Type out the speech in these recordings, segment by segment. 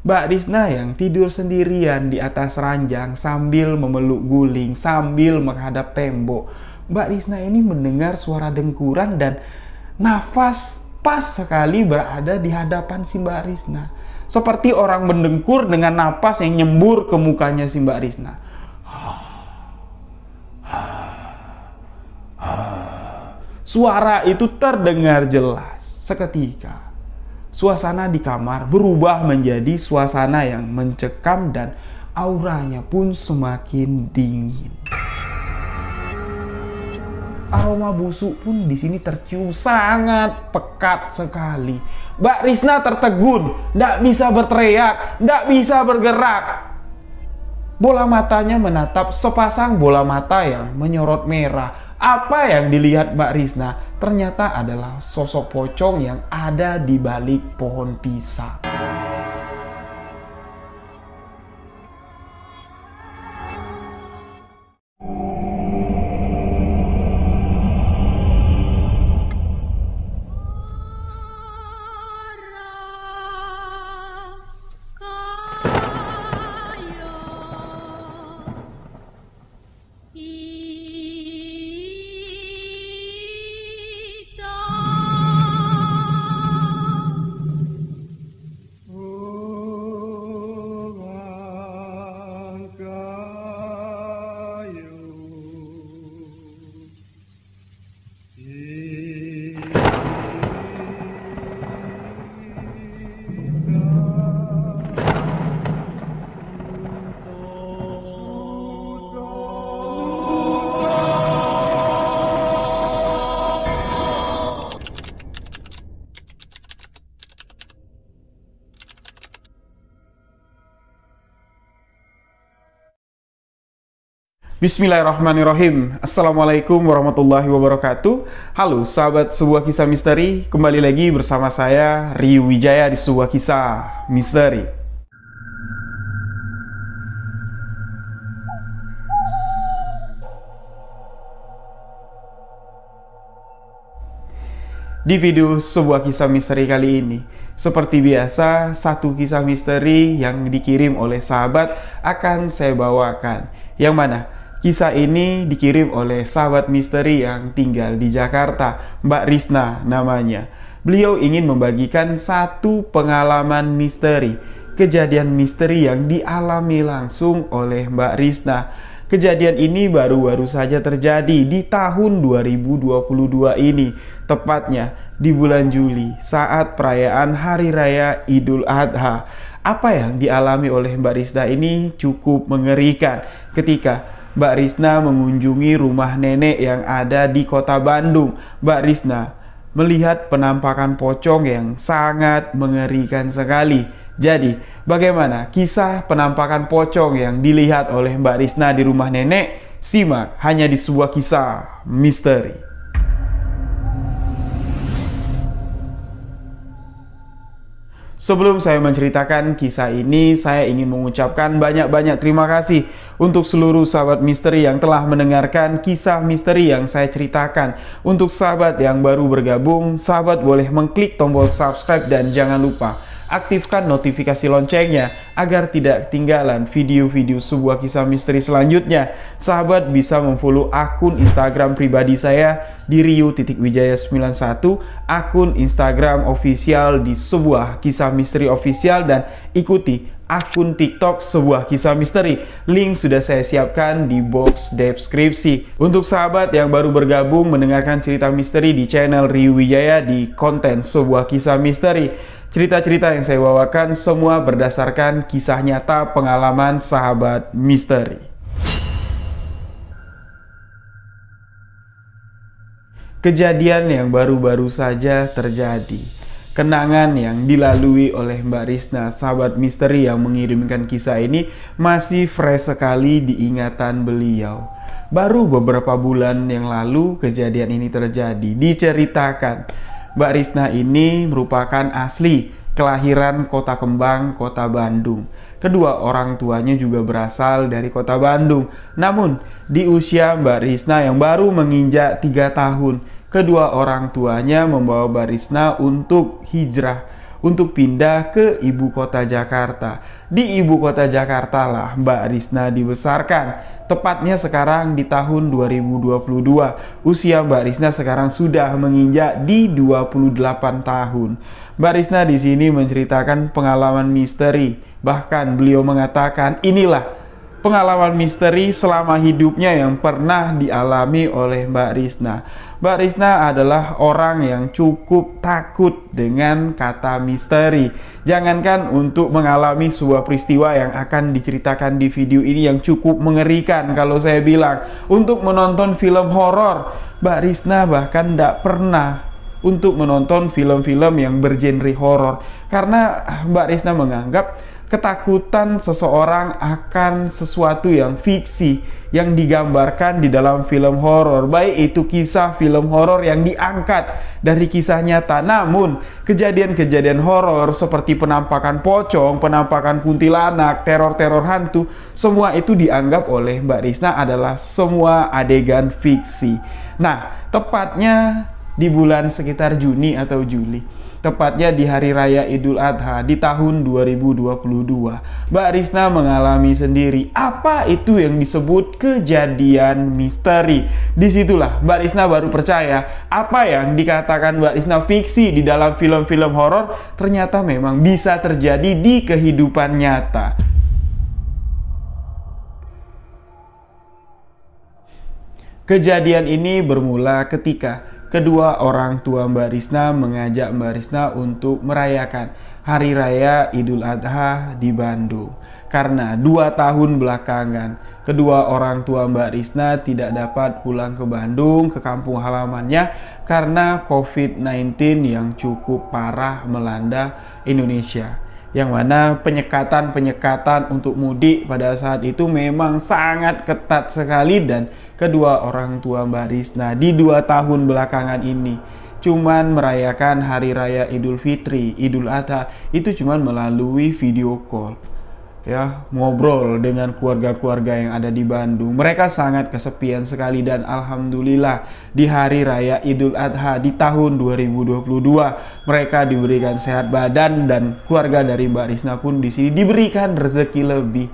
Mbak Risna yang tidur sendirian di atas ranjang sambil memeluk guling, sambil menghadap tembok. Mbak Risna ini mendengar suara dengkuran dan nafas pas sekali berada di hadapan si Mbak Risna. Seperti orang mendengkur dengan napas yang nyembur ke mukanya si Mbak Risna. Suara itu terdengar jelas. Seketika suasana di kamar berubah menjadi suasana yang mencekam dan auranya pun semakin dingin. Aroma busuk pun di sini tercium sangat pekat sekali. Mbak Risna tertegun, tidak bisa berteriak, tidak bisa bergerak. Bola matanya menatap sepasang bola mata yang menyorot merah. Apa yang dilihat Mbak Risna ternyata adalah sosok pocong yang ada di balik pohon pisang. Bismillahirrahmanirrahim. Assalamualaikum warahmatullahi wabarakatuh. Halo sahabat sebuah kisah misteri, kembali lagi bersama saya Rio Wijaya di sebuah kisah misteri. Di video sebuah kisah misteri kali ini, seperti biasa, satu kisah misteri yang dikirim oleh sahabat akan saya bawakan. Yang mana kisah ini dikirim oleh sahabat misteri yang tinggal di Jakarta, Mbak Risna namanya. Beliau ingin membagikan satu pengalaman misteri, kejadian misteri yang dialami langsung oleh Mbak Risna. Kejadian ini baru-baru saja terjadi di tahun 2022 ini, tepatnya di bulan Juli saat perayaan Hari Raya Idul Adha. Apa yang dialami oleh Mbak Risna ini cukup mengerikan ketika Mbak Risna mengunjungi rumah nenek yang ada di kota Bandung. Mbak Risna melihat penampakan pocong yang sangat mengerikan sekali. Jadi, bagaimana kisah penampakan pocong yang dilihat oleh Mbak Risna di rumah nenek? Simak hanya di sebuah kisah misteri. Sebelum saya menceritakan kisah ini, saya ingin mengucapkan banyak-banyak terima kasih untuk seluruh sahabat misteri yang telah mendengarkan kisah misteri yang saya ceritakan. Untuk sahabat yang baru bergabung, sahabat boleh mengklik tombol subscribe dan jangan lupa aktifkan notifikasi loncengnya agar tidak ketinggalan video-video sebuah kisah misteri selanjutnya. Sahabat bisa memfollow akun Instagram pribadi saya di Rio.wijaya91, akun Instagram official di sebuah kisah misteri official, dan ikuti akun TikTok sebuah kisah misteri. Link sudah saya siapkan di box deskripsi. Untuk sahabat yang baru bergabung mendengarkan cerita misteri di channel Rio Wijaya di konten sebuah kisah misteri, cerita-cerita yang saya bawakan semua berdasarkan kisah nyata pengalaman sahabat misteri. Kejadian yang baru-baru saja terjadi, kenangan yang dilalui oleh Mbak Risna, sahabat misteri yang mengirimkan kisah ini, masih fresh sekali di ingatan beliau. Baru beberapa bulan yang lalu kejadian ini terjadi, diceritakan. Mbak Risna ini merupakan asli kelahiran Kota Kembang, Kota Bandung. Kedua orang tuanya juga berasal dari Kota Bandung. Namun, di usia Mbak Risna yang baru menginjak 3 tahun, kedua orang tuanya membawa Mbak Risna untuk hijrah, untuk pindah ke ibu kota Jakarta. Di ibu kota Jakarta lah Mbak Rizna dibesarkan. Tepatnya sekarang di tahun 2022. Usia Mbak Rizna sekarang sudah menginjak di 28 tahun. Mbak Rizna di sini menceritakan pengalaman misteri. Bahkan beliau mengatakan, inilah pengalaman misteri selama hidupnya yang pernah dialami oleh Mbak Rizna. Mbak Rizna adalah orang yang cukup takut dengan kata misteri. Jangankan untuk mengalami sebuah peristiwa yang akan diceritakan di video ini yang cukup mengerikan, kalau saya bilang, untuk menonton film horor, Mbak Rizna bahkan tidak pernah untuk menonton film-film yang bergenre horor. Karena Mbak Rizna menganggap ketakutan seseorang akan sesuatu yang fiksi yang digambarkan di dalam film horor, baik itu kisah film horor yang diangkat dari kisah nyata. Namun kejadian-kejadian horor seperti penampakan pocong, penampakan kuntilanak, teror-teror hantu, semua itu dianggap oleh Mbak Rizna adalah semua adegan fiksi. Nah, tepatnya di bulan sekitar Juni atau Juli, tepatnya di Hari Raya Idul Adha di tahun 2022, Mbak Rizna mengalami sendiri apa itu yang disebut kejadian misteri. Disitulah Mbak Rizna baru percaya apa yang dikatakan Mbak Rizna fiksi di dalam film-film horor ternyata memang bisa terjadi di kehidupan nyata. Kejadian ini bermula ketika kedua orang tua Mbak Rizna mengajak Mbak Rizna untuk merayakan Hari Raya Idul Adha di Bandung. Karena 2 tahun belakangan, kedua orang tua Mbak Rizna tidak dapat pulang ke Bandung, ke kampung halamannya, karena COVID-19 yang cukup parah melanda Indonesia. Yang mana penyekatan untuk mudik pada saat itu memang sangat ketat sekali, dan kedua orang tua Mbak Rizna di 2 tahun belakangan ini cuman merayakan Hari Raya Idul Fitri, Idul Adha itu cuman melalui video call. Ya, ngobrol dengan keluarga-keluarga yang ada di Bandung. Mereka sangat kesepian sekali, dan alhamdulillah di Hari Raya Idul Adha di tahun 2022 mereka diberikan sehat badan, dan keluarga dari Mbak Rizna pun di sini diberikan rezeki lebih.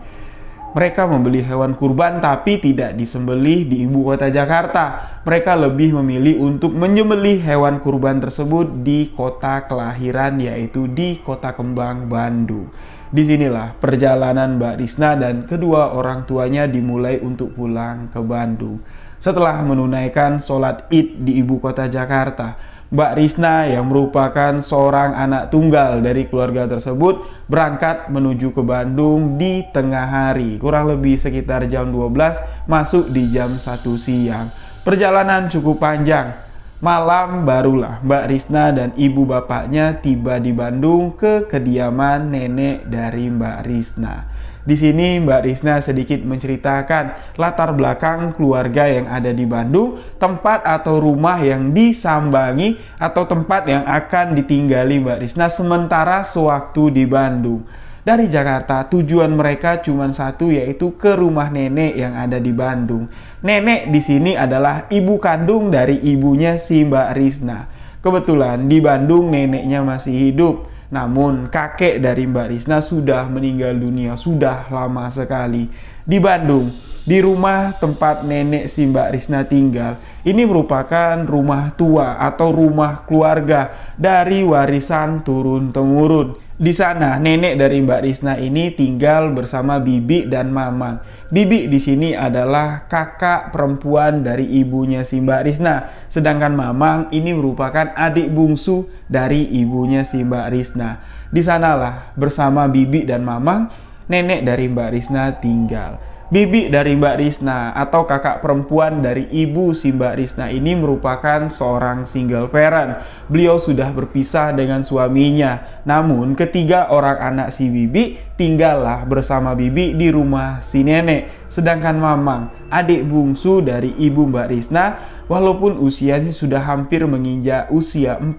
Mereka membeli hewan kurban tapi tidak disembelih di ibu kota Jakarta. Mereka lebih memilih untuk menyembelih hewan kurban tersebut di kota kelahiran, yaitu di Kota Kembang, Bandung. Disinilah perjalanan Mbak Rizna dan kedua orang tuanya dimulai untuk pulang ke Bandung. Setelah menunaikan sholat Id di ibu kota Jakarta, Mbak Rizna yang merupakan seorang anak tunggal dari keluarga tersebut berangkat menuju ke Bandung di tengah hari, kurang lebih sekitar jam 12, masuk di jam 1 siang. Perjalanan cukup panjang. Malam barulah Mbak Rizna dan ibu bapaknya tiba di Bandung ke kediaman nenek dari Mbak Rizna. Di sini Mbak Rizna sedikit menceritakan latar belakang keluarga yang ada di Bandung, tempat atau rumah yang disambangi atau tempat yang akan ditinggali Mbak Rizna sementara sewaktu di Bandung. Dari Jakarta, tujuan mereka cuma satu, yaitu ke rumah nenek yang ada di Bandung. Nenek di sini adalah ibu kandung dari ibunya si Mbak Rizna. Kebetulan di Bandung neneknya masih hidup, namun kakek dari Mbak Rizna sudah meninggal dunia, sudah lama sekali. Di Bandung, di rumah tempat nenek si Mbak Rizna tinggal, ini merupakan rumah tua atau rumah keluarga dari warisan turun-temurun. Di sana nenek dari Mbak Rizna ini tinggal bersama bibi dan mamang. Bibi di sini adalah kakak perempuan dari ibunya si Mbak Rizna, sedangkan mamang ini merupakan adik bungsu dari ibunya si Mbak Rizna. Di sanalah bersama bibi dan mamang nenek dari Mbak Rizna tinggal. Bibi dari Mbak Rizna atau kakak perempuan dari ibu si Mbak Rizna ini merupakan seorang single parent. Beliau sudah berpisah dengan suaminya. Namun ketiga orang anak si Bibi tinggallah bersama Bibi di rumah si nenek. Sedangkan mamang, adik bungsu dari ibu Mbak Rizna, walaupun usianya sudah hampir menginjak usia 40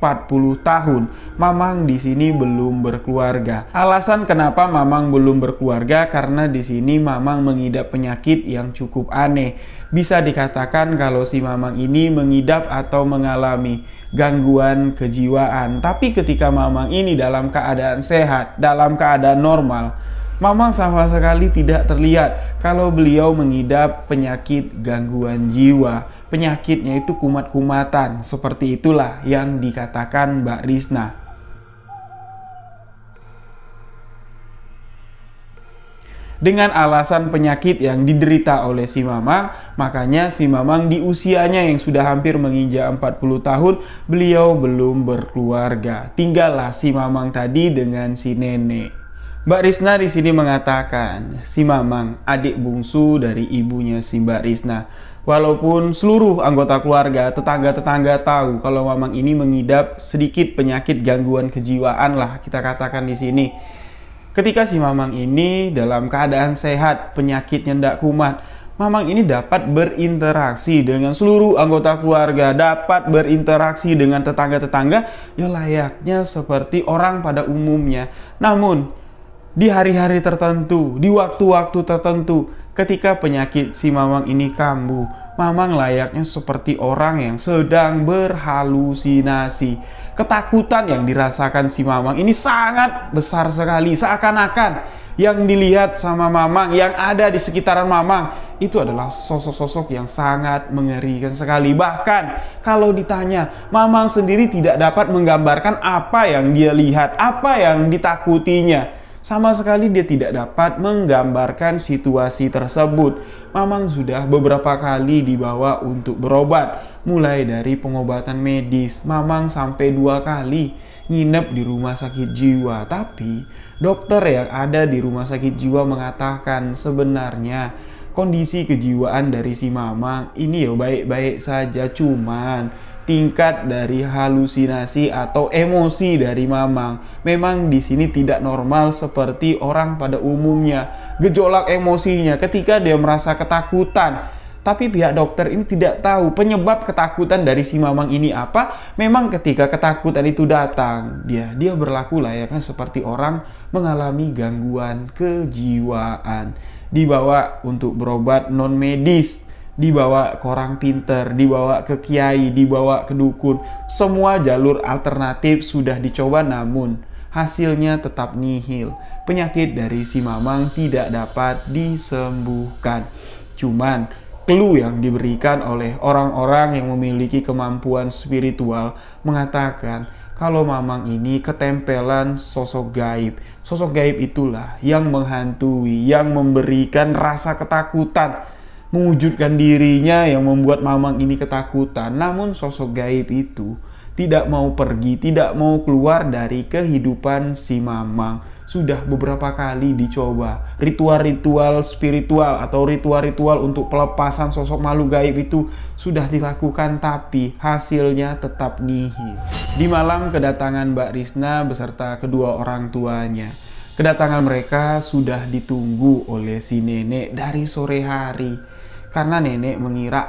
tahun, mamang di sini belum berkeluarga. Alasan kenapa mamang belum berkeluarga karena di sini mamang mengidap penyakit yang cukup aneh. Bisa dikatakan kalau si mamang ini mengidap atau mengalami gangguan kejiwaan. Tapi ketika Mamang ini dalam keadaan sehat, dalam keadaan normal, Mamang sama sekali tidak terlihat kalau beliau mengidap penyakit gangguan jiwa. Penyakitnya itu kumat-kumatan. Seperti itulah yang dikatakan Mbak Risna. Dengan alasan penyakit yang diderita oleh si Mamang, makanya si Mamang di usianya yang sudah hampir menginjak 40 tahun, beliau belum berkeluarga. Tinggallah si Mamang tadi dengan si nenek. Mbak Risna di sini mengatakan, si Mamang adik bungsu dari ibunya si Mbak Risna. Walaupun seluruh anggota keluarga, tetangga-tetangga tahu kalau Mamang ini mengidap sedikit penyakit gangguan kejiwaan lah kita katakan di sini. Ketika si Mamang ini dalam keadaan sehat, penyakitnya tidak kumat, Mamang ini dapat berinteraksi dengan seluruh anggota keluarga, dapat berinteraksi dengan tetangga-tetangga, ya layaknya seperti orang pada umumnya. Namun, di hari-hari tertentu, di waktu-waktu tertentu, ketika penyakit si Mamang ini kambuh, Mamang layaknya seperti orang yang sedang berhalusinasi. Ketakutan yang dirasakan si Mamang ini sangat besar sekali. Seakan-akan yang dilihat sama Mamang, yang ada di sekitaran Mamang, itu adalah sosok-sosok yang sangat mengerikan sekali. Bahkan kalau ditanya, Mamang sendiri tidak dapat menggambarkan apa yang dia lihat, apa yang ditakutinya. Sama sekali dia tidak dapat menggambarkan situasi tersebut. Mamang sudah beberapa kali dibawa untuk berobat. Mulai dari pengobatan medis, Mamang sampai 2 kali nginep di rumah sakit jiwa. Tapi dokter yang ada di rumah sakit jiwa mengatakan sebenarnya kondisi kejiwaan dari si Mamang ini ya baik-baik saja, cuman tingkat dari halusinasi atau emosi dari Mamang memang di sini tidak normal seperti orang pada umumnya. Gejolak emosinya ketika dia merasa ketakutan. Tapi pihak dokter ini tidak tahu penyebab ketakutan dari si Mamang ini apa. Memang ketika ketakutan itu datang, dia berlaku layaknya seperti orang mengalami gangguan kejiwaan. Dibawa untuk berobat non medis, dibawa ke orang pinter, dibawa ke kiai, dibawa ke dukun. Semua jalur alternatif sudah dicoba, namun hasilnya tetap nihil. Penyakit dari si Mamang tidak dapat disembuhkan. Cuman clue yang diberikan oleh orang-orang yang memiliki kemampuan spiritual mengatakan kalau Mamang ini ketempelan sosok gaib. Sosok gaib itulah yang menghantui, yang memberikan rasa ketakutan, mewujudkan dirinya yang membuat Mamang ini ketakutan. Namun sosok gaib itu tidak mau pergi, tidak mau keluar dari kehidupan si Mamang. Sudah beberapa kali dicoba ritual-ritual spiritual atau ritual-ritual untuk pelepasan sosok makhluk gaib itu sudah dilakukan, tapi hasilnya tetap nihil. Di malam kedatangan Mbak Risna beserta kedua orang tuanya, kedatangan mereka sudah ditunggu oleh si nenek dari sore hari. Karena nenek mengira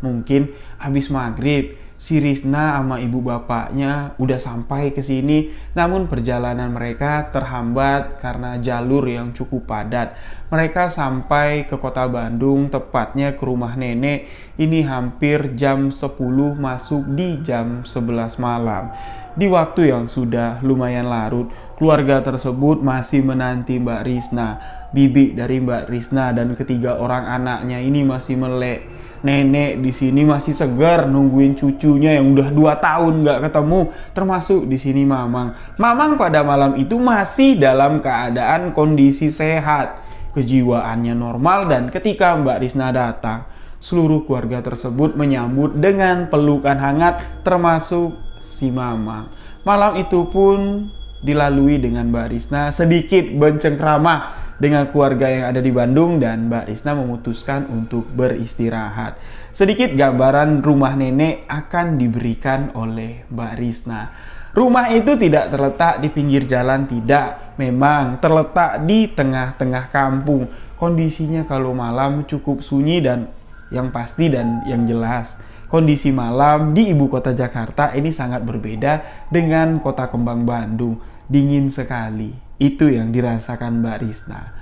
mungkin habis maghrib si Risna sama ibu bapaknya udah sampai ke sini. Namun perjalanan mereka terhambat karena jalur yang cukup padat. Mereka sampai ke kota Bandung, tepatnya ke rumah nenek ini hampir jam 10, masuk di jam 11 malam. Di waktu yang sudah lumayan larut, keluarga tersebut masih menanti Mbak Risna. Bibi dari Mbak Risna dan ketiga orang anaknya ini masih melek. Nenek di sini masih segar nungguin cucunya yang udah 2 tahun nggak ketemu, termasuk di sini Mamang. Mamang pada malam itu masih dalam keadaan kondisi sehat, kejiwaannya normal, dan ketika Mbak Risna datang, seluruh keluarga tersebut menyambut dengan pelukan hangat, termasuk si Mamang. Malam itu pun dilalui dengan Mbak Risna sedikit bencengkrama dengan keluarga yang ada di Bandung, dan Mbak Risna memutuskan untuk beristirahat. Sedikit gambaran rumah nenek akan diberikan oleh Mbak Risna. Rumah itu tidak terletak di pinggir jalan, tidak. Memang terletak di tengah-tengah kampung. Kondisinya kalau malam cukup sunyi, dan yang pasti dan yang jelas, kondisi malam di ibu kota Jakarta ini sangat berbeda dengan kota kembang Bandung. Dingin sekali. Itu yang dirasakan Mbak Risna.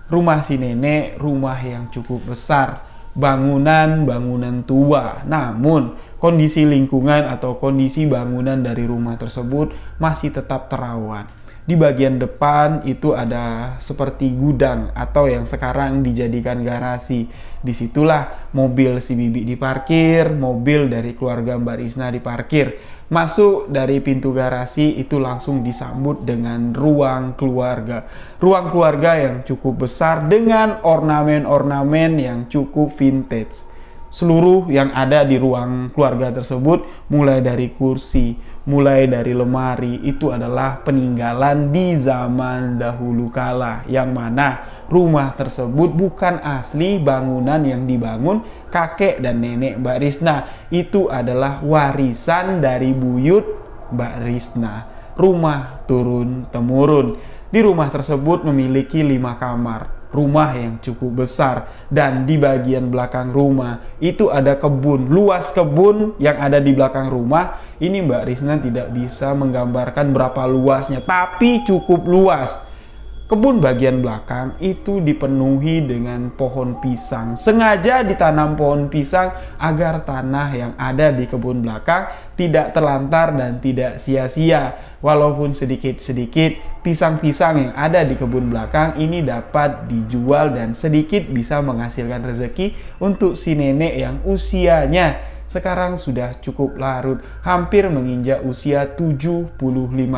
Rumah si nenek, rumah yang cukup besar. bangunan-bangunan tua. Namun, kondisi lingkungan atau kondisi bangunan dari rumah tersebut masih tetap terawat. Di bagian depan itu ada seperti gudang atau yang sekarang dijadikan garasi. Disitulah mobil si Bibi diparkir, mobil dari keluarga Mbak Risna diparkir. Masuk dari pintu garasi itu langsung disambut dengan ruang keluarga. Ruang keluarga yang cukup besar dengan ornamen-ornamen yang cukup vintage. Seluruh yang ada di ruang keluarga tersebut, mulai dari kursi, mulai dari lemari, itu adalah peninggalan di zaman dahulu kala, yang mana rumah tersebut bukan asli bangunan yang dibangun kakek dan nenek Mbak Risna. Itu adalah warisan dari buyut Mbak Risna, rumah turun-temurun. Di rumah tersebut memiliki 5 kamar, rumah yang cukup besar, dan di bagian belakang rumah itu ada kebun. Luas kebun yang ada di belakang rumah ini Mbak Risna tidak bisa menggambarkan berapa luasnya, tapi cukup luas. Kebun bagian belakang itu dipenuhi dengan pohon pisang. Sengaja ditanam pohon pisang agar tanah yang ada di kebun belakang tidak terlantar dan tidak sia-sia. Walaupun sedikit-sedikit pisang-pisang yang ada di kebun belakang ini dapat dijual dan sedikit bisa menghasilkan rezeki untuk si nenek yang usianya sekarang sudah cukup larut, hampir menginjak usia 75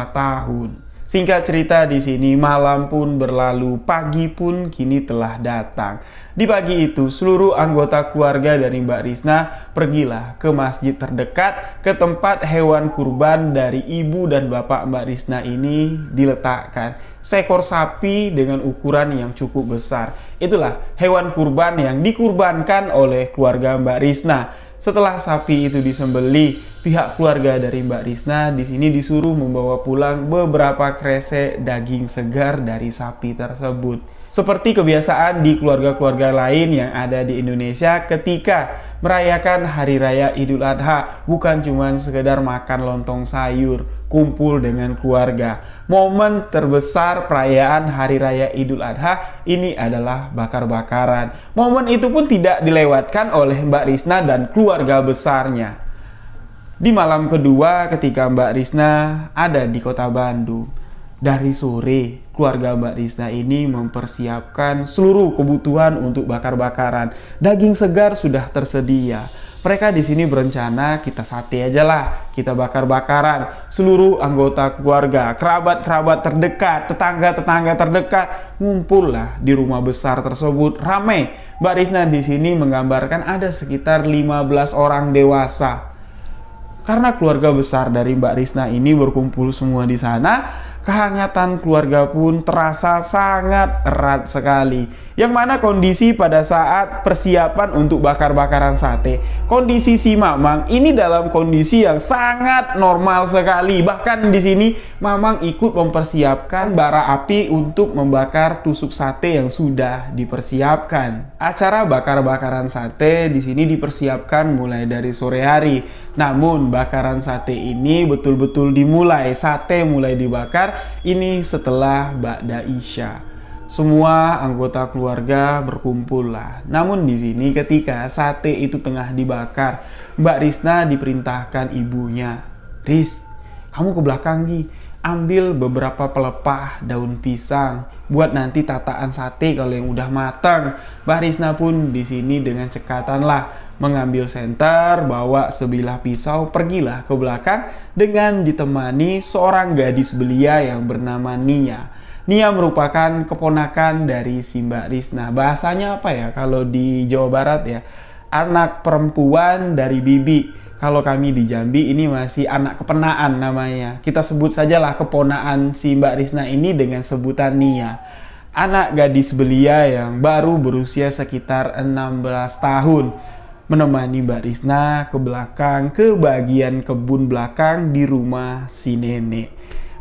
tahun. Singkat cerita, di sini malam pun berlalu, pagi pun kini telah datang. Di pagi itu, seluruh anggota keluarga dari Mbak Risna pergilah ke masjid terdekat, ke tempat hewan kurban dari ibu dan bapak Mbak Risna ini diletakkan. Seekor sapi dengan ukuran yang cukup besar. Itulah hewan kurban yang dikurbankan oleh keluarga Mbak Risna. Setelah sapi itu disembelih, pihak keluarga dari Mbak Risna di sini disuruh membawa pulang beberapa kresek daging segar dari sapi tersebut. Seperti kebiasaan di keluarga-keluarga lain yang ada di Indonesia ketika merayakan Hari Raya Idul Adha, bukan cuma sekedar makan lontong sayur, kumpul dengan keluarga. Momen terbesar perayaan Hari Raya Idul Adha ini adalah bakar-bakaran. Momen itu pun tidak dilewatkan oleh Mbak Risna dan keluarga besarnya. Di malam kedua ketika Mbak Risna ada di kota Bandung, dari sore keluarga Mbak Risna ini mempersiapkan seluruh kebutuhan untuk bakar-bakaran. Daging segar sudah tersedia. Mereka di sini berencana kita sate aja lah, kita bakar-bakaran. Seluruh anggota keluarga, kerabat-kerabat terdekat, tetangga-tetangga terdekat ngumpullah di rumah besar tersebut. Ramai. Mbak Risna di sini menggambarkan ada sekitar 15 orang dewasa. Karena keluarga besar dari Mbak Risna ini berkumpul semua di sana, kehangatan keluarga pun terasa sangat erat sekali. Yang mana kondisi pada saat persiapan untuk bakar-bakaran sate, kondisi si Mamang ini dalam kondisi yang sangat normal sekali. Bahkan di sini Mamang ikut mempersiapkan bara api untuk membakar tusuk sate yang sudah dipersiapkan. Acara bakar-bakaran sate di sini dipersiapkan mulai dari sore hari. Namun bakaran sate ini betul-betul dimulai, sate mulai dibakar ini setelah ba'da Isya. Semua anggota keluarga berkumpul lah. Namun di sini ketika sate itu tengah dibakar, Mbak Risna diperintahkan ibunya, "Ris, kamu ke belakang Gi, ambil beberapa pelepah daun pisang buat nanti tataan sate kalau yang udah matang." Mbak Risna pun di sini dengan cekatan lah mengambil senter, bawa sebilah pisau, pergilah ke belakang dengan ditemani seorang gadis belia yang bernama Nia. Nia merupakan keponakan dari si Mbak Risna. Bahasanya apa ya kalau di Jawa Barat ya? Anak perempuan dari bibi. Kalau kami di Jambi ini masih anak kepenaan namanya. Kita sebut sajalah keponaan si Mbak Risna ini dengan sebutan Nia. Anak gadis belia yang baru berusia sekitar 16 tahun. Menemani Mbak Risna ke belakang, ke bagian kebun belakang di rumah si nenek.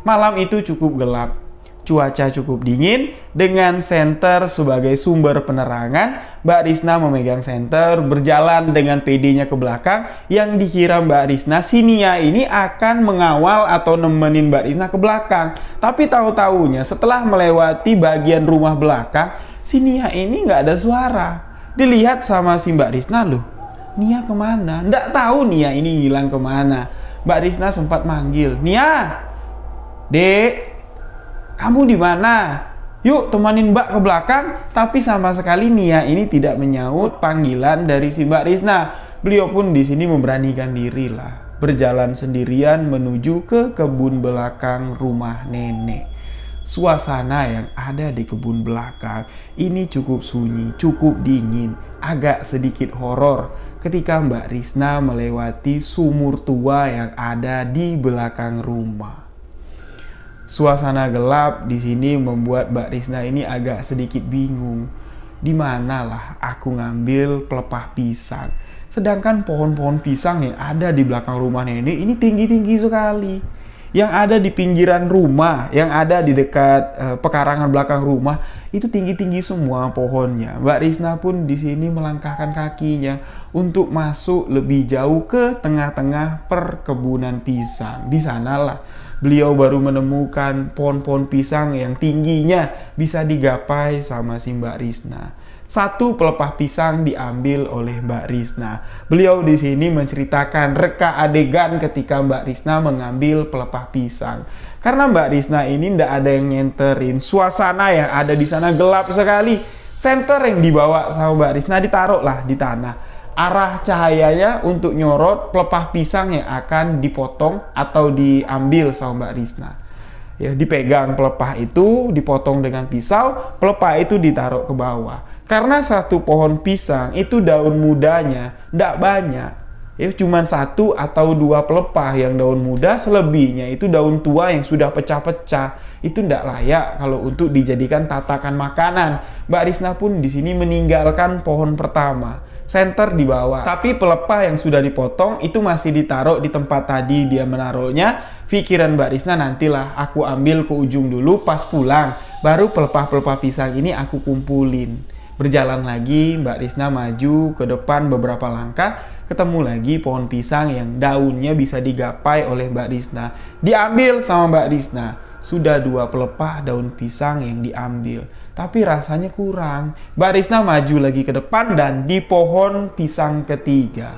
Malam itu cukup gelap. Cuaca cukup dingin, dengan senter sebagai sumber penerangan, Mbak Risna memegang senter, berjalan dengan PD-nya ke belakang, yang dikira Mbak Risna, si Nia ini akan mengawal atau nemenin Mbak Risna ke belakang. Tapi tahu-taunya setelah melewati bagian rumah belakang, si Nia ini nggak ada suara. Dilihat sama si Mbak Risna, loh, Nia kemana? Nggak tahu Nia ini hilang kemana. Mbak Risna sempat manggil, Nia, Dek, kamu di mana? Yuk temanin Mbak ke belakang. Tapi sama sekali Nia ini tidak menyaut panggilan dari si Mbak Risna. Beliau pun di sini memberanikan diri lah, berjalan sendirian menuju ke kebun belakang rumah nenek. Suasana yang ada di kebun belakang ini cukup sunyi, cukup dingin, agak sedikit horor ketika Mbak Risna melewati sumur tua yang ada di belakang rumah. Suasana gelap di sini membuat Mbak Risna ini agak sedikit bingung. Di manalah aku ngambil pelepah pisang? Sedangkan pohon-pohon pisang yang ada di belakang rumah nenek ini tinggi-tinggi sekali. Yang ada di pinggiran rumah, yang ada di dekat pekarangan belakang rumah, itu tinggi-tinggi semua pohonnya. Mbak Risna pun di sini melangkahkan kakinya untuk masuk lebih jauh ke tengah-tengah perkebunan pisang. Di sanalah beliau baru menemukan pohon-pohon pisang yang tingginya bisa digapai sama si Mbak Risna. Satu pelepah pisang diambil oleh Mbak Risna. Beliau di sini menceritakan reka adegan ketika Mbak Risna mengambil pelepah pisang. Karena Mbak Risna ini tidak ada yang nyenterin. Suasana yang ada di sana gelap sekali. Senter yang dibawa sama Mbak Risna ditaruhlah di tanah. Arah cahayanya untuk nyorot pelepah pisang yang akan dipotong atau diambil sama Mbak Risna. Ya, dipegang pelepah itu, dipotong dengan pisau, pelepah itu ditaruh ke bawah. Karena satu pohon pisang itu daun mudanya tidak banyak, ya cuma 1 atau 2 pelepah yang daun muda, selebihnya itu daun tua yang sudah pecah-pecah. Itu tidak layak kalau untuk dijadikan tatakan makanan. Mbak Risna pun di sini meninggalkan pohon pertama, senter di bawah. Tapi pelepah yang sudah dipotong itu masih ditaruh di tempat tadi dia menaruhnya. Pikiran Mbak Risna, nantilah aku ambil ke ujung dulu, pas pulang baru pelepah-pelepah pisang ini aku kumpulin. Berjalan lagi, Mbak Risna maju ke depan beberapa langkah, ketemu lagi pohon pisang yang daunnya bisa digapai oleh Mbak Risna. Diambil sama Mbak Risna. Sudah 2 pelepah daun pisang yang diambil, tapi rasanya kurang. Mbak Risna maju lagi ke depan dan di pohon pisang ketiga,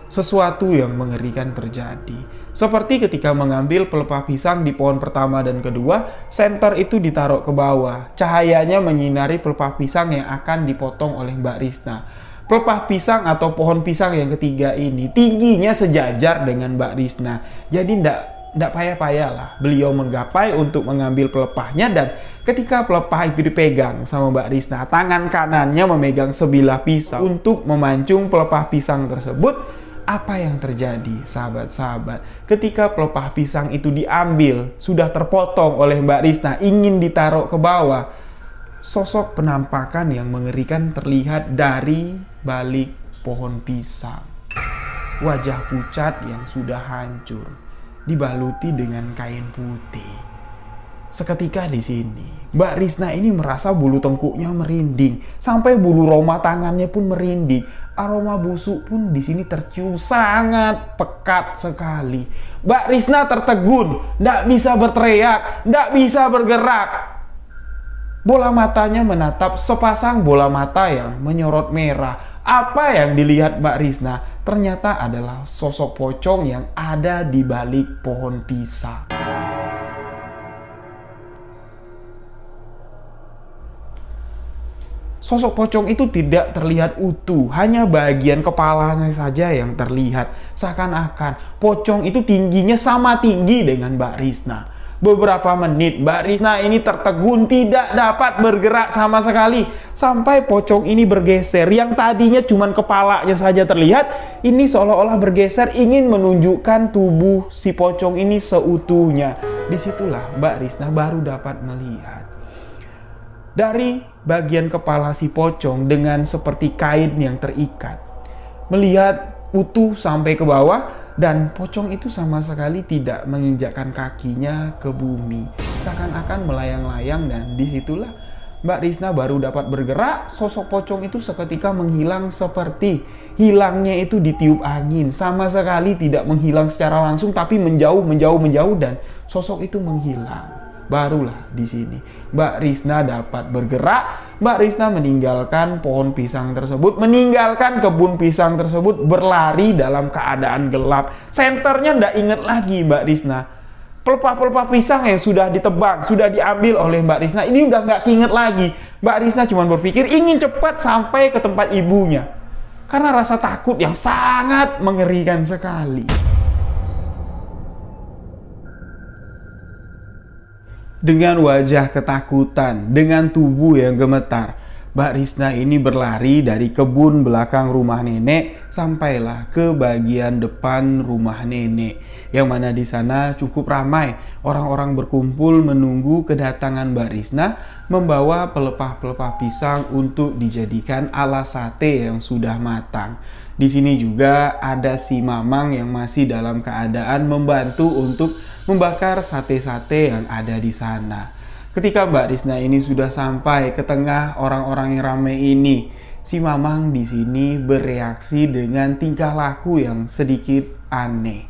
sesuatu yang mengerikan terjadi. Seperti ketika mengambil pelepah pisang di pohon pertama dan kedua, senter itu ditaruh ke bawah. Cahayanya menyinari pelepah pisang yang akan dipotong oleh Mbak Risna. Pelepah pisang atau pohon pisang yang ketiga ini tingginya sejajar dengan Mbak Risna. Jadi tidak payah-payah lah beliau menggapai untuk mengambil pelepahnya, dan ketika pelepah itu dipegang sama Mbak Risna, tangan kanannya memegang sebilah pisau untuk memancung pelepah pisang tersebut. Apa yang terjadi, sahabat-sahabat? Ketika pelepah pisang itu diambil, sudah terpotong oleh Mbak Risna, ingin ditaruh ke bawah, sosok penampakan yang mengerikan terlihat dari balik pohon pisang. Wajah pucat yang sudah hancur, dibaluti dengan kain putih. Seketika di sini, Mbak Risna ini merasa bulu tengkuknya merinding, sampai bulu roma tangannya pun merinding. Aroma busuk pun di sini tercium sangat pekat sekali. Mbak Risna tertegun, tidak bisa berteriak, tidak bisa bergerak. Bola matanya menatap sepasang bola mata yang menyorot merah. Apa yang dilihat Mbak Risna ternyata adalah sosok pocong yang ada di balik pohon pisang. Sosok pocong itu tidak terlihat utuh, hanya bagian kepalanya saja yang terlihat. Seakan-akan pocong itu tingginya sama tinggi dengan Mbak Risna. Beberapa menit Mbak Risna ini tertegun, tidak dapat bergerak sama sekali. Sampai pocong ini bergeser, yang tadinya cuma kepalanya saja terlihat, ini seolah-olah bergeser ingin menunjukkan tubuh si pocong ini seutuhnya. Disitulah Mbak Risna baru dapat melihat. Dari bagian kepala si pocong dengan seperti kain yang terikat, melihat utuh sampai ke bawah, dan pocong itu sama sekali tidak menginjakkan kakinya ke bumi, seakan-akan melayang-layang. Dan disitulah Mbak Risna baru dapat bergerak. Sosok pocong itu seketika menghilang, seperti hilangnya itu ditiup angin, sama sekali tidak menghilang secara langsung, tapi menjauh, dan sosok itu menghilang. barulah di sini Mbak Risna dapat bergerak. Mbak Risna meninggalkan pohon pisang tersebut, meninggalkan kebun pisang tersebut, berlari dalam keadaan gelap. Senternya ndak inget lagi Mbak Risna. Pelepah-pelepah pisang yang sudah ditebang, sudah diambil oleh Mbak Risna, ini udah nggak keinget lagi. Mbak Risna cuma berpikir ingin cepat sampai ke tempat ibunya. Karena rasa takut yang sangat mengerikan sekali. Dengan wajah ketakutan, dengan tubuh yang gemetar, Mbak Risna ini berlari dari kebun belakang rumah nenek sampailah ke bagian depan rumah nenek, yang mana di sana cukup ramai. Orang-orang berkumpul menunggu kedatangan Mbak Risna membawa pelepah-pelepah pisang untuk dijadikan ala sate yang sudah matang. Di sini juga ada si Mamang yang masih dalam keadaan membantu untuk membakar sate-sate yang ada di sana. Ketika Mbak Risna ini sudah sampai ke tengah orang-orang yang ramai ini, si Mamang di sini bereaksi dengan tingkah laku yang sedikit aneh.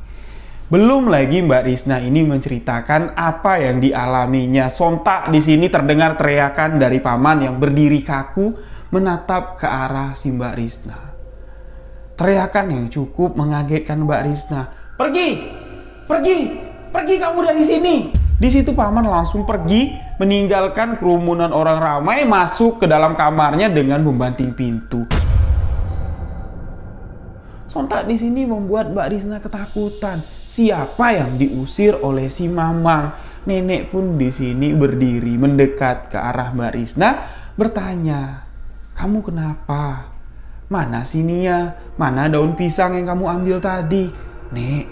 Belum lagi Mbak Risna ini menceritakan apa yang dialaminya. Sontak di sini terdengar teriakan dari paman yang berdiri kaku menatap ke arah si Mbak Risna. Teriakan yang cukup mengagetkan Mbak Risna. Pergi! Pergi! Pergi kamu dari sini! Di situ paman langsung pergi, meninggalkan kerumunan orang ramai, masuk ke dalam kamarnya dengan membanting pintu. Sontak di sini membuat Mbak Risna ketakutan. Siapa yang diusir oleh si Mamang? Nenek pun di sini berdiri mendekat ke arah Mbak Risna, bertanya, "Kamu kenapa? Mana si Nia? Mana daun pisang yang kamu ambil tadi?" "Nek,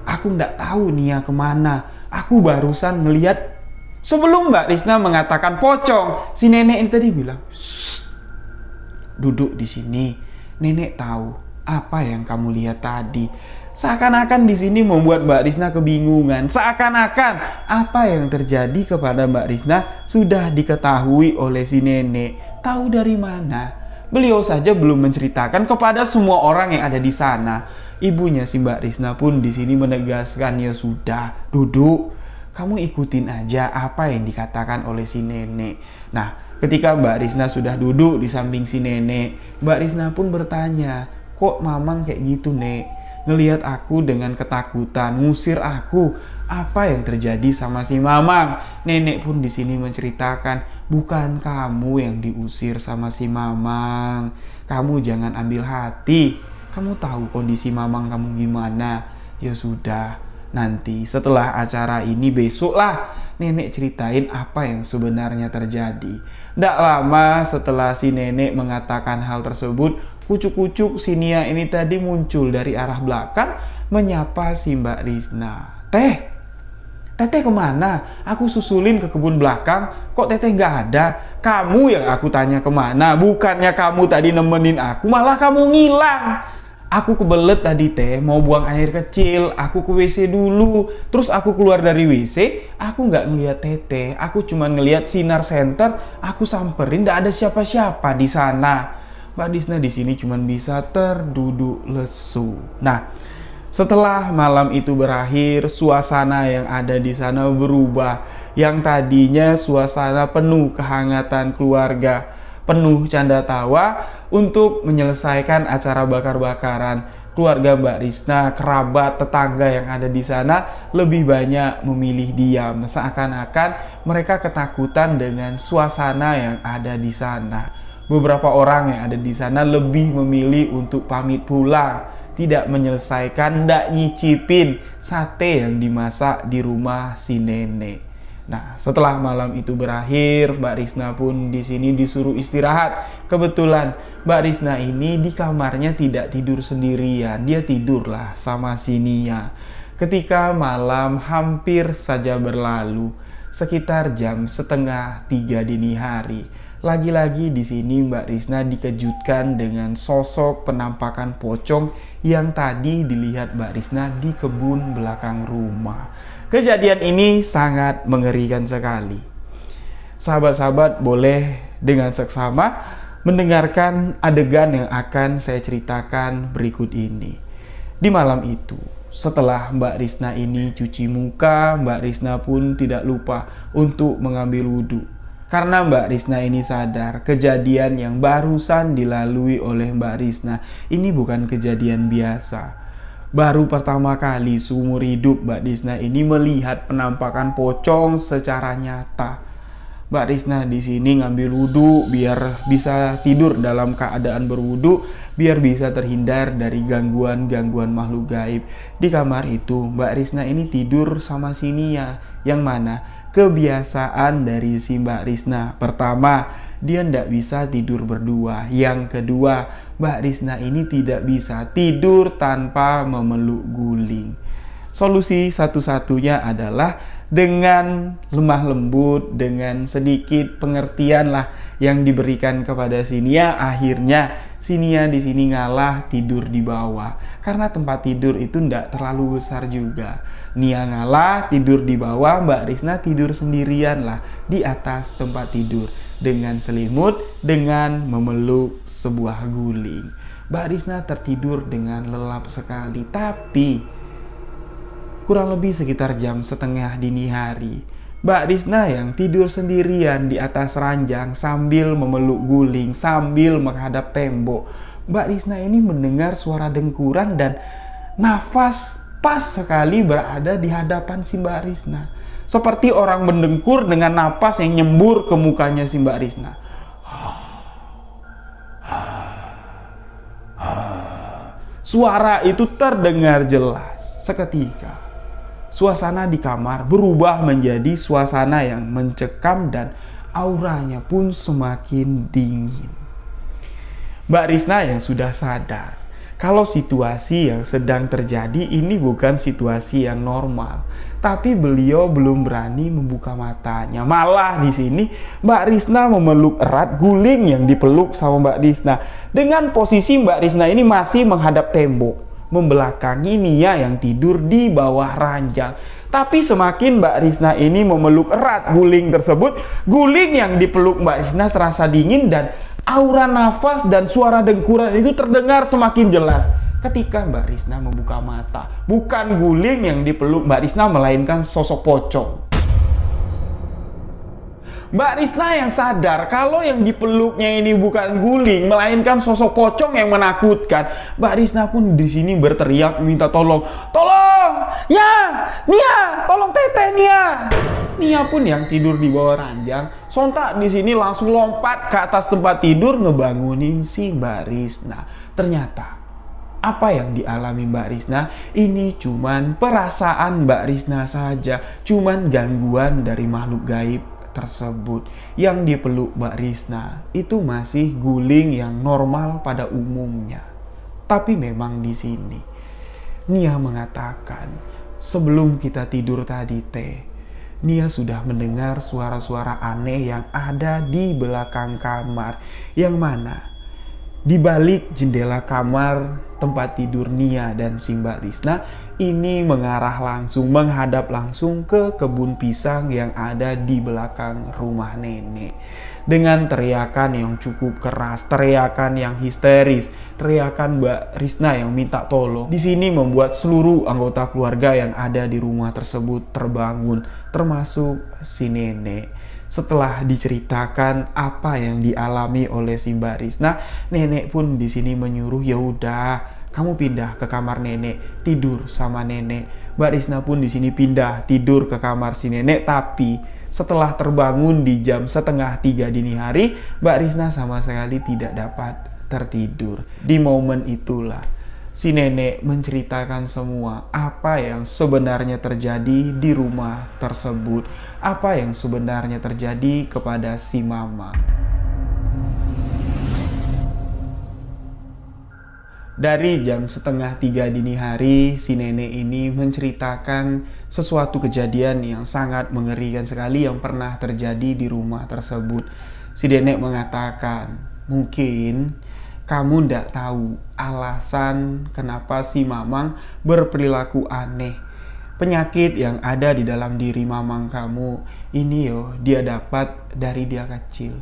aku nggak tahu Nia kemana. Aku barusan ngelihat." Sebelum Mbak Risna mengatakan pocong, si nenek ini tadi bilang, "Shh, duduk di sini. Nenek tahu apa yang kamu lihat tadi." Seakan-akan di sini membuat Mbak Risna kebingungan. Seakan-akan apa yang terjadi kepada Mbak Risna sudah diketahui oleh si nenek. Tahu dari mana? Beliau saja belum menceritakan kepada semua orang yang ada di sana. Ibunya si Mbak Risna pun di sini menegaskan, "Ya sudah, duduk. Kamu ikutin aja apa yang dikatakan oleh si nenek." Nah, ketika Mbak Risna sudah duduk di samping si nenek, Mbak Risna pun bertanya, "Kok Mamang kayak gitu, Nek? Ngelihat aku dengan ketakutan, ngusir aku. Apa yang terjadi sama si Mamang?" Nenek pun di sini menceritakan, "Bukan kamu yang diusir sama si Mamang. Kamu jangan ambil hati. Kamu tahu kondisi Mamang kamu gimana. Ya sudah, nanti setelah acara ini besoklah nenek ceritain apa yang sebenarnya terjadi." Tidak lama setelah si nenek mengatakan hal tersebut, kucuk-kucuk si Nia ini tadi muncul dari arah belakang menyapa si Mbak Risna. Teteh kemana? Aku susulin ke kebun belakang, kok Teteh nggak ada? Kamu yang aku tanya kemana? Bukannya kamu tadi nemenin aku, malah kamu ngilang. Aku kebelet tadi Teh, mau buang air kecil, aku ke WC dulu. Terus aku keluar dari WC, aku nggak ngeliat Teteh, aku cuma ngeliat sinar senter, aku samperin, nggak ada siapa-siapa di sana. Mbak Risna di sini cuma bisa terduduk lesu. Nah, setelah malam itu berakhir, suasana yang ada di sana berubah. Yang tadinya suasana penuh kehangatan keluarga, penuh canda tawa untuk menyelesaikan acara bakar-bakaran. Keluarga Mbak Risna, kerabat, tetangga yang ada di sana lebih banyak memilih diam. Seakan-akan mereka ketakutan dengan suasana yang ada di sana. Beberapa orang yang ada di sana lebih memilih untuk pamit pulang, tidak menyelesaikan, tidak nyicipin sate yang dimasak di rumah si nenek. Nah, setelah malam itu berakhir, Mbak Risna pun di sini disuruh istirahat. Kebetulan Mbak Risna ini di kamarnya tidak tidur sendirian, dia tidurlah sama si Nia. Ketika malam hampir saja berlalu, sekitar jam 2:30 dini hari, lagi-lagi di sini Mbak Risna dikejutkan dengan sosok penampakan pocong yang tadi dilihat Mbak Risna di kebun belakang rumah. Kejadian ini sangat mengerikan sekali. Sahabat-sahabat boleh dengan seksama mendengarkan adegan yang akan saya ceritakan berikut ini. Di malam itu, Setelah Mbak Risna ini cuci muka, Mbak Risna pun tidak lupa untuk mengambil wudhu. Karena Mbak Risna ini sadar kejadian yang barusan dilalui oleh Mbak Risna ini bukan kejadian biasa. Baru pertama kali seumur hidup Mbak Risna ini melihat penampakan pocong secara nyata. Mbak Risna di sini ngambil wudhu biar bisa tidur dalam keadaan berwudhu, biar bisa terhindar dari gangguan-gangguan makhluk gaib. Di kamar itu Mbak Risna ini tidur sama si Nia, yang mana kebiasaan dari si Mbak Risna, pertama, dia ndak bisa tidur berdua. Yang kedua, Mbak Risna ini tidak bisa tidur tanpa memeluk guling. Solusi satu-satunya adalah dengan lemah lembut, dengan sedikit pengertian lah yang diberikan kepada si Nia. Akhirnya si Nia di sini ngalah tidur di bawah, karena tempat tidur itu ndak terlalu besar juga. Nia ngalah tidur di bawah, Mbak Risna tidur sendirian lah di atas tempat tidur dengan selimut, dengan memeluk sebuah guling. Mbak Risna tertidur dengan lelap sekali, tapi kurang lebih sekitar jam setengah dini hari, Mbak Risna yang tidur sendirian di atas ranjang sambil memeluk guling, sambil menghadap tembok. Mbak Risna ini mendengar suara dengkuran dan nafas pas sekali berada di hadapan si Mbak Risna. Seperti orang mendengkur dengan napas yang nyembur ke mukanya si Mbak Risna. Suara itu terdengar jelas. Seketika suasana di kamar berubah menjadi suasana yang mencekam dan auranya pun semakin dingin. Mbak Risna yang sudah sadar kalau situasi yang sedang terjadi ini bukan situasi yang normal, tapi beliau belum berani membuka matanya. Malah di sini Mbak Risna memeluk erat guling yang dipeluk sama Mbak Risna. Dengan posisi Mbak Risna ini masih menghadap tembok, membelakangi Nia yang tidur di bawah ranjang. Tapi semakin Mbak Risna ini memeluk erat guling tersebut, guling yang dipeluk Mbak Risna terasa dingin dan aura nafas dan suara dengkuran itu terdengar semakin jelas. Ketika Mbak Risna membuka mata, bukan guling yang dipeluk Mbak Risna, melainkan sosok pocong. Mbak Risna yang sadar kalau yang dipeluknya ini bukan guling, melainkan sosok pocong yang menakutkan. Mbak Risna pun di sini berteriak minta tolong. Tolong! Ya! Nia! Tolong teteh Nia! Nia pun yang tidur di bawah ranjang, sontak di sini langsung lompat ke atas tempat tidur ngebangunin si Mbak Risna. Ternyata apa yang dialami Mbak Risna ini cuman perasaan Mbak Risna saja, cuman gangguan dari makhluk gaib tersebut. Yang dipeluk Mbak Risna itu masih guling yang normal pada umumnya. Tapi memang di sini Nia mengatakan, sebelum kita tidur tadi Nia sudah mendengar suara-suara aneh yang ada di belakang kamar, yang mana di balik jendela kamar tempat tidur Nia dan si Mbak Risna ini mengarah langsung, menghadap langsung ke kebun pisang yang ada di belakang rumah nenek. Dengan teriakan yang cukup keras, teriakan yang histeris, teriakan Mbak Risna yang minta tolong. Di sini membuat seluruh anggota keluarga yang ada di rumah tersebut terbangun, termasuk si nenek. Setelah diceritakan apa yang dialami oleh si Mbak Risna, nenek pun di sini menyuruh, ya udah, kamu pindah ke kamar nenek, tidur sama nenek. Mbak Risna pun di sini pindah tidur ke kamar si nenek, tapi setelah terbangun di jam 2:30 dini hari, Mbak Risna sama sekali tidak dapat tertidur. Di momen itulah si nenek menceritakan semua apa yang sebenarnya terjadi di rumah tersebut, apa yang sebenarnya terjadi kepada si mama. Dari jam 2:30 dini hari, si nenek ini menceritakan sesuatu kejadian yang sangat mengerikan sekali yang pernah terjadi di rumah tersebut. Si nenek mengatakan, mungkin kamu ndak tahu alasan kenapa si Mamang berperilaku aneh. Penyakit yang ada di dalam diri Mamang kamu ini dia dapat dari dia kecil.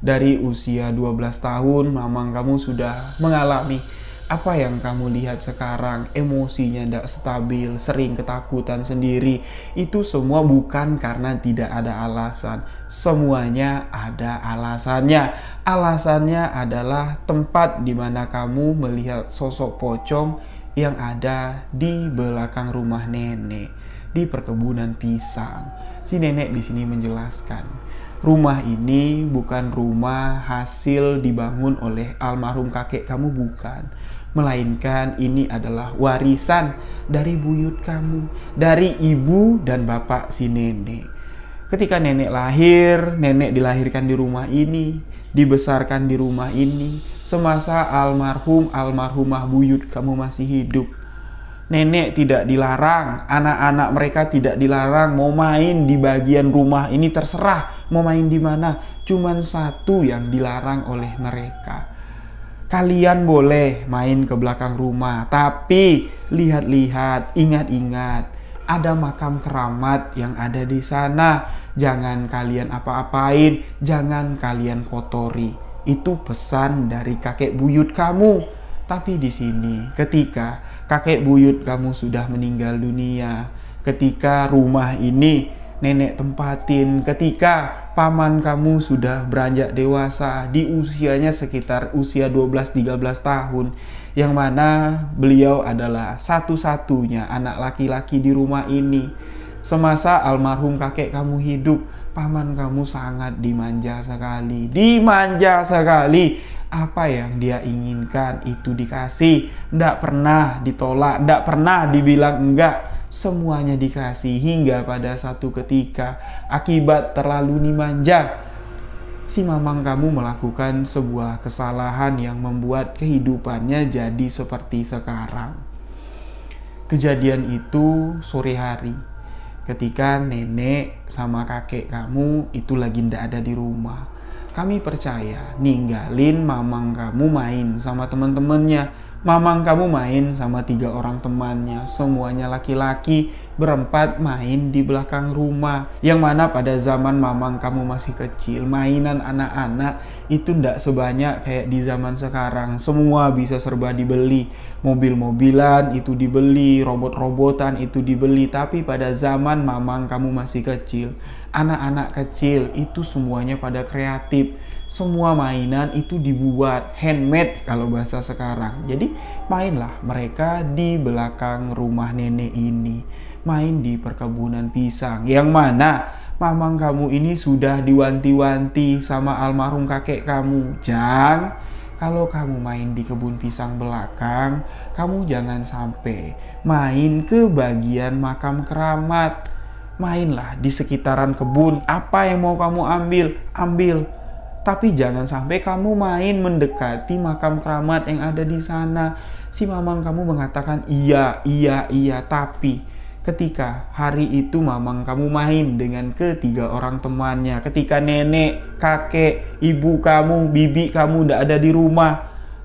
Dari usia 12 tahun Mamang kamu sudah mengalami Apa yang kamu lihat sekarang, emosinya tidak stabil, sering ketakutan sendiri, itu semua bukan karena tidak ada alasan. Semuanya ada alasannya. Alasannya adalah tempat di mana kamu melihat sosok pocong yang ada di belakang rumah nenek, di perkebunan pisang. Si nenek di sini menjelaskan, rumah ini bukan rumah hasil dibangun oleh almarhum kakek kamu, bukan. Melainkan ini adalah warisan dari buyut kamu, dari ibu dan bapak si nenek. Ketika nenek lahir, nenek dilahirkan di rumah ini, dibesarkan di rumah ini, semasa almarhumah buyut kamu masih hidup. Nenek tidak dilarang, anak-anak mereka tidak dilarang mau main di bagian rumah ini, terserah mau main di mana. Cuman satu yang dilarang oleh mereka. Kalian boleh main ke belakang rumah, tapi lihat-lihat, ingat-ingat, ada makam keramat yang ada di sana. Jangan kalian apa-apain, jangan kalian kotori. Itu pesan dari kakek buyut kamu. Tapi di sini, ketika kakek buyut kamu sudah meninggal dunia, ketika rumah ini nenek tempatin, ketika paman kamu sudah beranjak dewasa, di usianya sekitar usia 12-13 tahun, yang mana beliau adalah satu-satunya anak laki-laki di rumah ini. Semasa almarhum kakek kamu hidup, paman kamu sangat dimanja sekali. Dimanja sekali. Apa yang dia inginkan itu dikasih. Tidak pernah ditolak, tidak pernah dibilang enggak. Semuanya dikasih hingga pada satu ketika akibat terlalu dimanja, si mamang kamu melakukan sebuah kesalahan yang membuat kehidupannya jadi seperti sekarang. Kejadian itu sore hari ketika nenek sama kakek kamu itu lagi tidak ada di rumah. Kami percaya ninggalin mamang kamu main sama teman-temannya. Mamang kamu main sama 3 orang temannya, semuanya laki-laki, berempat main di belakang rumah. Yang mana pada zaman mamang kamu masih kecil, mainan anak-anak itu tidak sebanyak kayak di zaman sekarang. Semua bisa serba dibeli, mobil-mobilan itu dibeli, robot-robotan itu dibeli. Tapi pada zaman mamang kamu masih kecil, anak-anak kecil itu semuanya pada kreatif. Semua mainan itu dibuat handmade kalau bahasa sekarang. Jadi mainlah mereka di belakang rumah nenek ini, main di perkebunan pisang, yang mana mamang kamu ini sudah diwanti-wanti sama almarhum kakek kamu, Jang, kalau kamu main di kebun pisang belakang, kamu jangan sampai main ke bagian makam keramat. Mainlah di sekitaran kebun, apa yang mau kamu ambil. Tapi jangan sampai kamu main mendekati makam keramat yang ada di sana. Si mamang kamu mengatakan iya. Tapi ketika hari itu mamang kamu main dengan ketiga orang temannya, ketika nenek, kakek, ibu kamu, bibi kamu tidak ada di rumah,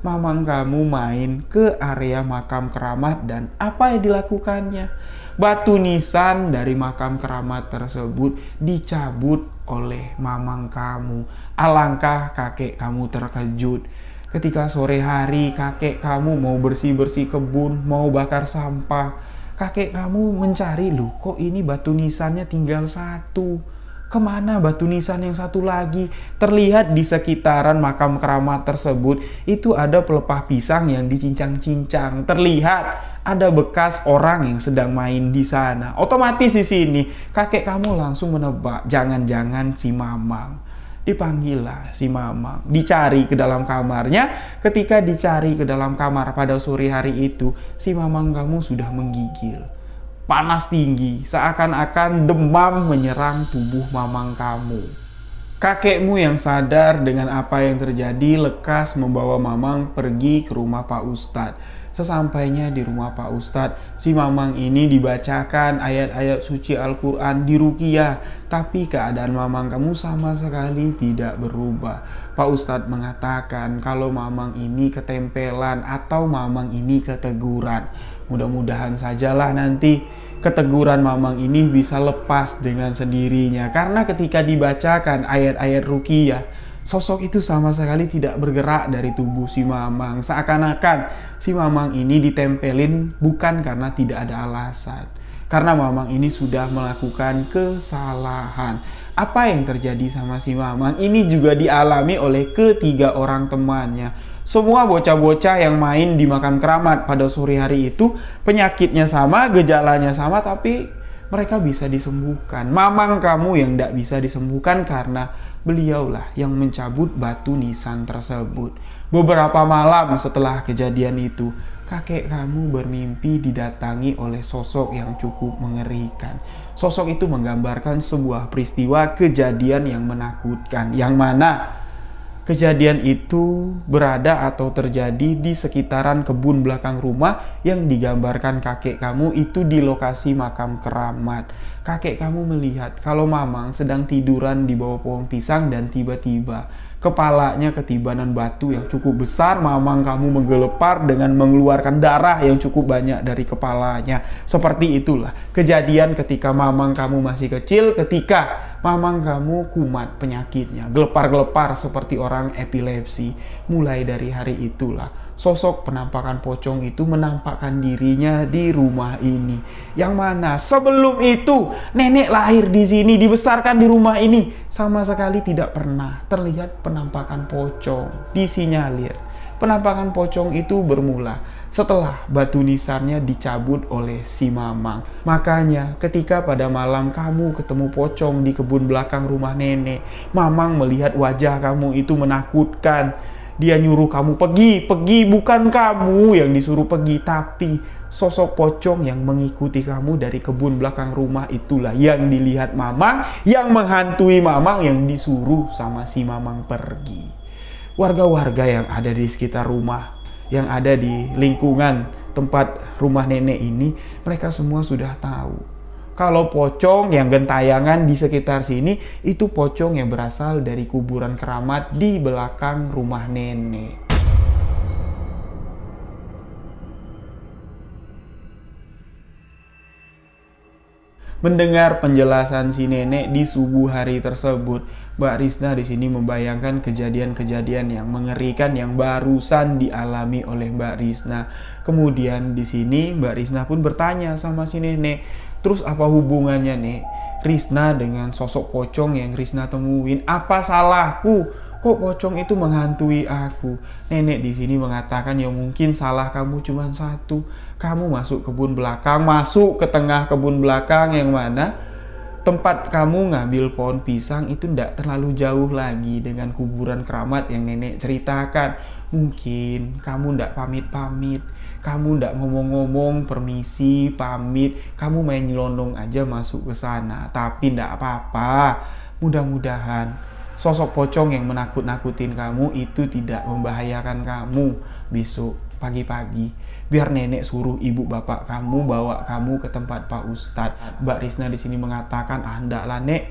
mamang kamu main ke area makam keramat. Dan apa yang dilakukannya? Batu nisan dari makam keramat tersebut dicabut oleh mamang kamu. Alangkah kakek kamu terkejut ketika sore hari kakek kamu mau bersih-bersih kebun, mau bakar sampah. Kakek kamu mencari, loh kok ini batu nisannya tinggal satu. Kemana batu nisan yang satu lagi? Terlihat di sekitaran makam keramat tersebut itu ada pelepah pisang yang dicincang-cincang. Terlihat ada bekas orang yang sedang main di sana. Otomatis di sini kakek kamu langsung menebak, jangan-jangan si mamang. Dipanggillah si mamang, dicari ke dalam kamarnya. Ketika dicari ke dalam kamar pada sore hari itu, si mamang kamu sudah menggigil. Panas tinggi, seakan-akan demam menyerang tubuh mamang kamu. Kakekmu yang sadar dengan apa yang terjadi lekas membawa mamang pergi ke rumah Pak Ustadz. Sesampainya di rumah Pak Ustadz, si mamang ini dibacakan ayat-ayat suci Al-Quran, diruqyah. Tapi keadaan mamang kamu sama sekali tidak berubah. Pak Ustadz mengatakan kalau mamang ini ketempelan atau mamang ini keteguran. Mudah-mudahan sajalah nanti keteguran mamang ini bisa lepas dengan sendirinya. Karena ketika dibacakan ayat-ayat ruqyah, Sosok itu sama sekali tidak bergerak dari tubuh si Mamang. Seakan-akan si Mamang ini ditempelin bukan karena tidak ada alasan. Karena Mamang ini sudah melakukan kesalahan. Apa yang terjadi sama si Mamang ini juga dialami oleh ketiga orang temannya. Semua bocah-bocah yang main di makam keramat pada sore hari itu penyakitnya sama, gejalanya sama, tapi mereka bisa disembuhkan. Mamang kamu yang tidak bisa disembuhkan karena beliaulah yang mencabut batu nisan tersebut. Beberapa malam setelah kejadian itu, kakek kamu bermimpi didatangi oleh sosok yang cukup mengerikan. Sosok itu menggambarkan sebuah peristiwa kejadian yang menakutkan, yang mana kejadian itu berada atau terjadi di sekitaran kebun belakang rumah yang digambarkan kakek kamu itu di lokasi makam keramat. Kakek kamu melihat kalau Mamang sedang tiduran di bawah pohon pisang dan tiba-tiba kepalanya ketibanan batu yang cukup besar. Mamang kamu menggelepar dengan mengeluarkan darah yang cukup banyak dari kepalanya. Seperti itulah kejadian ketika Mamang kamu masih kecil, ketika Mamang kamu kumat penyakitnya, gelepar-gelepar seperti orang epilepsi. Mulai dari hari itulah sosok penampakan pocong itu menampakkan dirinya di rumah ini. Yang mana sebelum itu nenek lahir di sini, dibesarkan di rumah ini, sama sekali tidak pernah terlihat penampakan pocong. Disinyalir penampakan pocong itu bermula setelah batu nisannya dicabut oleh si Mamang. Makanya ketika pada malam kamu ketemu pocong di kebun belakang rumah nenek, Mamang melihat wajah kamu itu menakutkan. Dia nyuruh kamu pergi, bukan kamu yang disuruh pergi, tapi sosok pocong yang mengikuti kamu dari kebun belakang rumah itulah yang dilihat Mamang, yang menghantui Mamang, yang disuruh sama si Mamang pergi. Warga-warga yang ada di sekitar rumah, yang ada di lingkungan tempat rumah nenek ini, mereka semua sudah tahu kalau pocong yang gentayangan di sekitar sini itu pocong yang berasal dari kuburan keramat di belakang rumah nenek. Mendengar penjelasan si nenek di subuh hari tersebut, Mbak Risna di sini membayangkan kejadian-kejadian yang mengerikan yang barusan dialami oleh Mbak Risna. Kemudian di sini Mbak Risna pun bertanya sama si nenek, terus apa hubungannya nek Risna dengan sosok pocong yang Risna temuin? Apa salahku? Kok pocong itu menghantui aku? Nenek di sini mengatakan ya mungkin salah kamu cuma satu. Kamu masuk kebun belakang, masuk ke tengah kebun belakang yang mana tempat kamu ngambil pohon pisang itu tidak terlalu jauh lagi dengan kuburan keramat yang nenek ceritakan. Mungkin kamu tidak pamit-pamit, kamu tidak ngomong-ngomong permisi, pamit, kamu main nyelonong aja masuk ke sana. Tapi tidak apa-apa, mudah-mudahan sosok pocong yang menakut-nakutin kamu itu tidak membahayakan kamu. Besok pagi-pagi biar nenek suruh ibu bapak kamu bawa kamu ke tempat Pak Ustadz. Mbak Risna di sini mengatakan, ndaklah nek,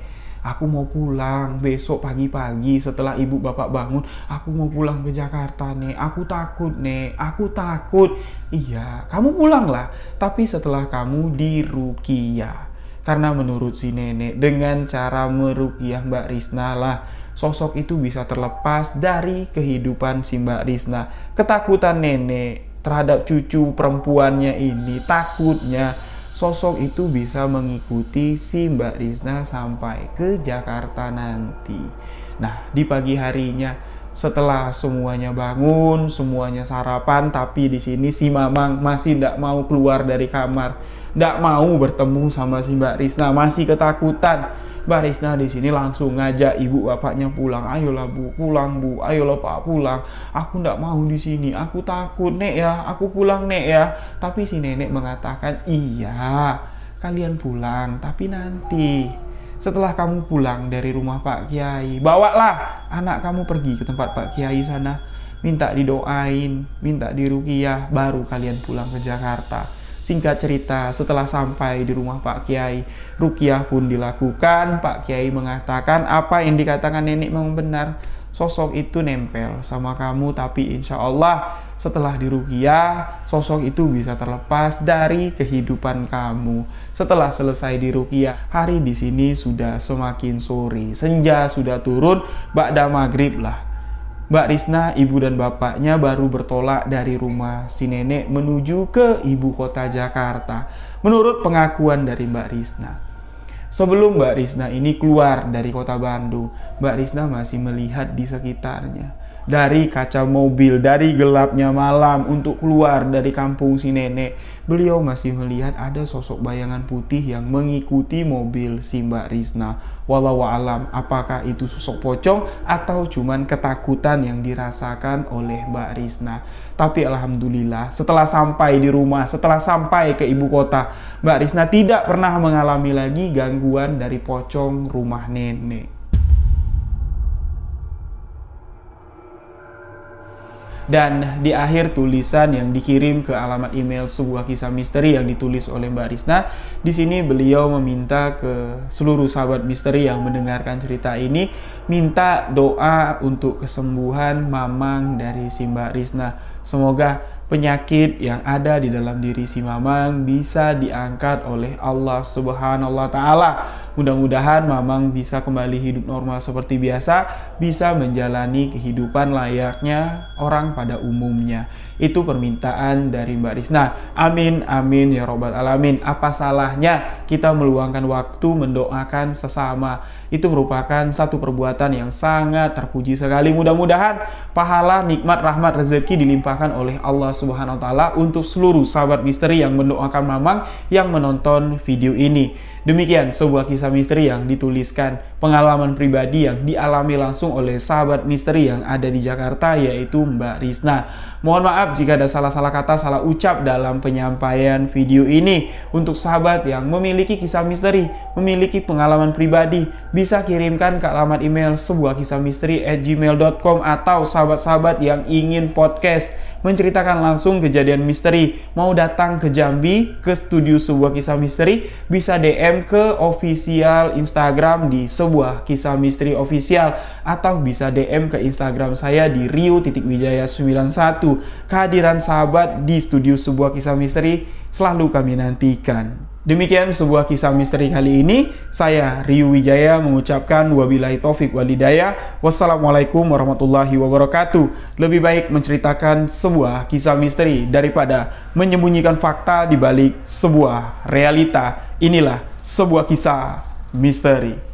aku mau pulang besok pagi-pagi setelah ibu bapak bangun. Aku mau pulang ke Jakarta nek, aku takut nek, aku takut. Iya, kamu pulanglah, tapi setelah kamu diruqyah. Karena menurut si nenek, dengan cara meruqyah Mbak Risna lah, sosok itu bisa terlepas dari kehidupan si Mbak Risna. Ketakutan nenek terhadap cucu perempuannya ini, takutnya sosok itu bisa mengikuti si Mbak Risna sampai ke Jakarta nanti. Nah, di pagi harinya setelah semuanya bangun, semuanya sarapan, tapi di sini si Mamang masih tidak mau keluar dari kamar, tidak mau bertemu sama si Mbak Risna, masih ketakutan. Mbak Risna di sini langsung ngajak ibu bapaknya pulang. Ayolah bu, pulang bu. Ayolah pak, pulang. Aku tidak mau di sini. Aku takut nek ya. Aku pulang nek ya. Tapi si nenek mengatakan, iya, kalian pulang. Tapi nanti setelah kamu pulang dari rumah Pak Kiai, bawalah anak kamu pergi ke tempat Pak Kiai sana, minta didoain, minta diruqyah, baru kalian pulang ke Jakarta. Singkat cerita, setelah sampai di rumah Pak Kiai, ruqyah pun dilakukan. Pak Kiai mengatakan apa yang dikatakan nenek memang benar. sosok itu nempel sama kamu, tapi insya Allah setelah diruqyah, sosok itu bisa terlepas dari kehidupan kamu. Setelah selesai diruqyah, hari di sini sudah semakin sore, senja sudah turun, ba'da maghrib lah. Mbak Risna, ibu dan bapaknya baru bertolak dari rumah si nenek menuju ke ibu kota Jakarta. Menurut pengakuan dari Mbak Risna, sebelum Mbak Risna ini keluar dari kota Bandung, Mbak Risna masih melihat di sekitarnya. Dari kaca mobil, dari gelapnya malam untuk keluar dari kampung si nenek, beliau masih melihat ada sosok bayangan putih yang mengikuti mobil si Mbak Risna. Wallahu alam, apakah itu sosok pocong atau cuman ketakutan yang dirasakan oleh Mbak Risna. Tapi alhamdulillah, setelah sampai di rumah, setelah sampai ke ibu kota, Mbak Risna tidak pernah mengalami lagi gangguan dari pocong rumah nenek. Dan di akhir tulisan yang dikirim ke alamat email sebuah kisah misteri yang ditulis oleh Mbak Risna, di sini beliau meminta ke seluruh sahabat misteri yang mendengarkan cerita ini, minta doa untuk kesembuhan mamang dari si Mbak Risna. Semoga penyakit yang ada di dalam diri si mamang bisa diangkat oleh Allah Subhanahu wa Ta'ala. Mudah-mudahan mamang bisa kembali hidup normal seperti biasa, bisa menjalani kehidupan layaknya orang pada umumnya. Itu permintaan dari Mbak Risna. Amin, amin ya robbal alamin. Apa salahnya kita meluangkan waktu mendoakan sesama? Itu merupakan satu perbuatan yang sangat terpuji sekali. Mudah-mudahan pahala, nikmat, rahmat, rezeki dilimpahkan oleh Allah Subhanahu wa Ta'ala untuk seluruh sahabat misteri yang mendoakan mamang yang menonton video ini. Demikian sebuah kisah misteri yang dituliskan, pengalaman pribadi yang dialami langsung oleh sahabat misteri yang ada di Jakarta, yaitu Mbak Risna. Mohon maaf jika ada salah-salah kata, salah ucap dalam penyampaian video ini. Untuk sahabat yang memiliki kisah misteri, memiliki pengalaman pribadi, bisa kirimkan ke alamat email sebuah kisah misteri@gmail.com, atau sahabat-sahabat yang ingin podcast menceritakan langsung kejadian misteri, mau datang ke Jambi, ke studio sebuah kisah misteri, bisa DM ke official Instagram di sebuah kisah misteri official, atau bisa DM ke Instagram saya di rio.wijaya91. Kehadiran sahabat di studio sebuah kisah misteri selalu kami nantikan. Demikian sebuah kisah misteri kali ini. Saya Rio Wijaya mengucapkan wabillahi taufik walhidayah. Wassalamualaikum warahmatullahi wabarakatuh. Lebih baik menceritakan sebuah kisah misteri daripada menyembunyikan fakta di balik sebuah realita. Inilah sebuah kisah misteri.